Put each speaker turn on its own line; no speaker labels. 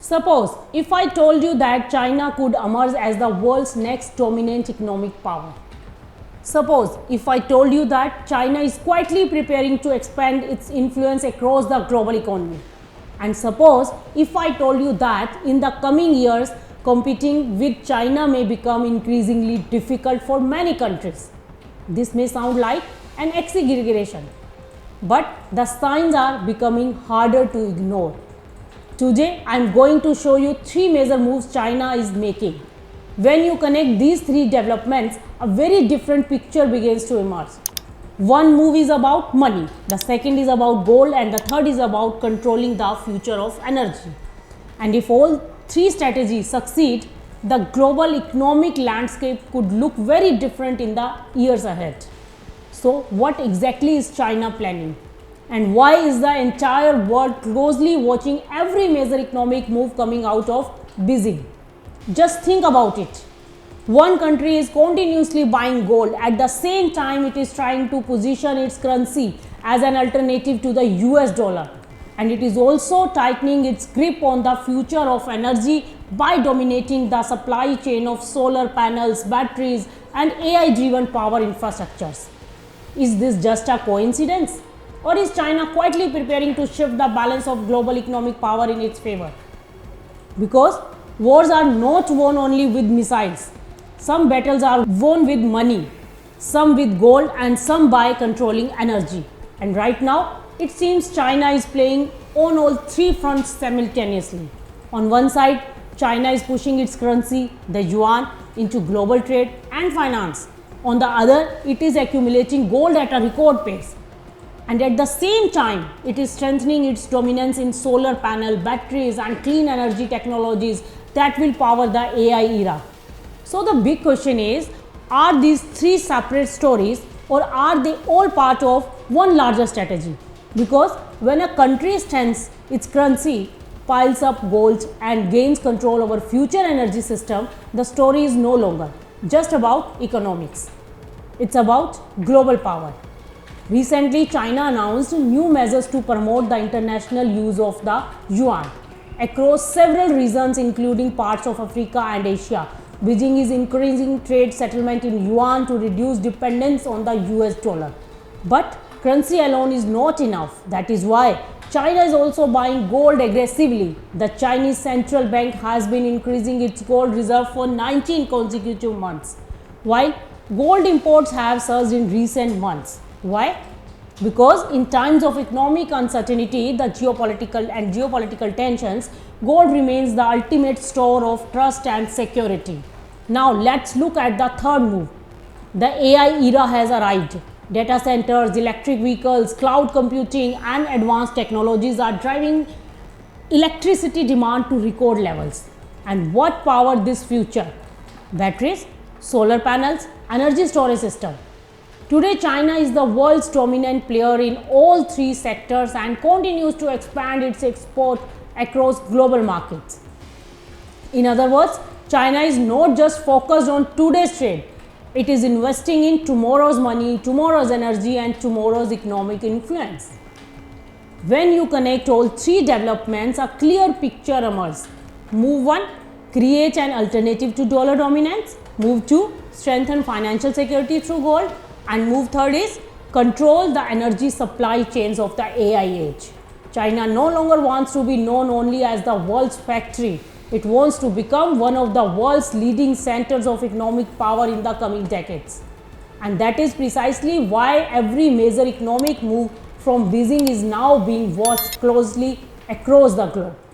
Suppose if I told you that China could emerge as the world's next dominant economic power. Suppose if I told you that China is quietly preparing to expand its influence across the global economy. And suppose if I told you that in the coming years, competing with China may become increasingly difficult for many countries. This may sound like an exaggeration, but the signs are becoming harder to ignore. Today, I am going to show you 3 major moves China is making. When you connect these 3 developments, a very different picture begins to emerge. One move is about money, the second is about gold, and the third is about controlling the future of energy. And if all 3 strategies succeed, the global economic landscape could look very different in the years ahead. So, what exactly is China planning? And why is the entire world closely watching every major economic move coming out of Beijing? Just think about it. One country is continuously buying gold, at the same time it is trying to position its currency as an alternative to the US dollar. And it is also tightening its grip on the future of energy by dominating the supply chain of solar panels, batteries and AI-driven power infrastructures. Is this just a coincidence? Or is China quietly preparing to shift the balance of global economic power in its favor? Because wars are not won only with missiles. Some battles are won with money, some with gold, and some by controlling energy. And right now, it seems China is playing on all 3 fronts simultaneously. On one side, China is pushing its currency, the yuan, into global trade and finance. On the other, it is accumulating gold at a record pace. And at the same time, it is strengthening its dominance in solar panel, batteries and clean energy technologies that will power the AI era. So the big question is, are these 3 separate stories or are they all part of one larger strategy? Because when a country strengthens its currency, piles up gold and gains control over future energy system, the story is no longer just about economics. It's about global power. Recently, China announced new measures to promote the international use of the yuan across several regions, including parts of Africa and Asia. Beijing is increasing trade settlement in yuan to reduce dependence on the US dollar. But currency alone is not enough. That is why China is also buying gold aggressively. The Chinese central bank has been increasing its gold reserve for 19 consecutive months, while gold imports have surged in recent months. Why? Because in times of economic uncertainty, the geopolitical tensions, gold remains the ultimate store of trust and security. Now let's look at the third move. The AI era has arrived. Data centers, electric vehicles, cloud computing and advanced technologies are driving electricity demand to record levels. And what power this future? Batteries, solar panels, energy storage system. Today, China is the world's dominant player in all 3 sectors and continues to expand its export across global markets. In other words, China is not just focused on today's trade, it is investing in tomorrow's money, tomorrow's energy and tomorrow's economic influence. When you connect all 3 developments, a clear picture emerges. Move 1, create an alternative to dollar dominance. Move 2, strengthen financial security through gold. And move 3rd is control the energy supply chains of the AI age. China no longer wants to be known only as the world's factory. It wants to become one of the world's leading centers of economic power in the coming decades. And that is precisely why every major economic move from Beijing is now being watched closely across the globe.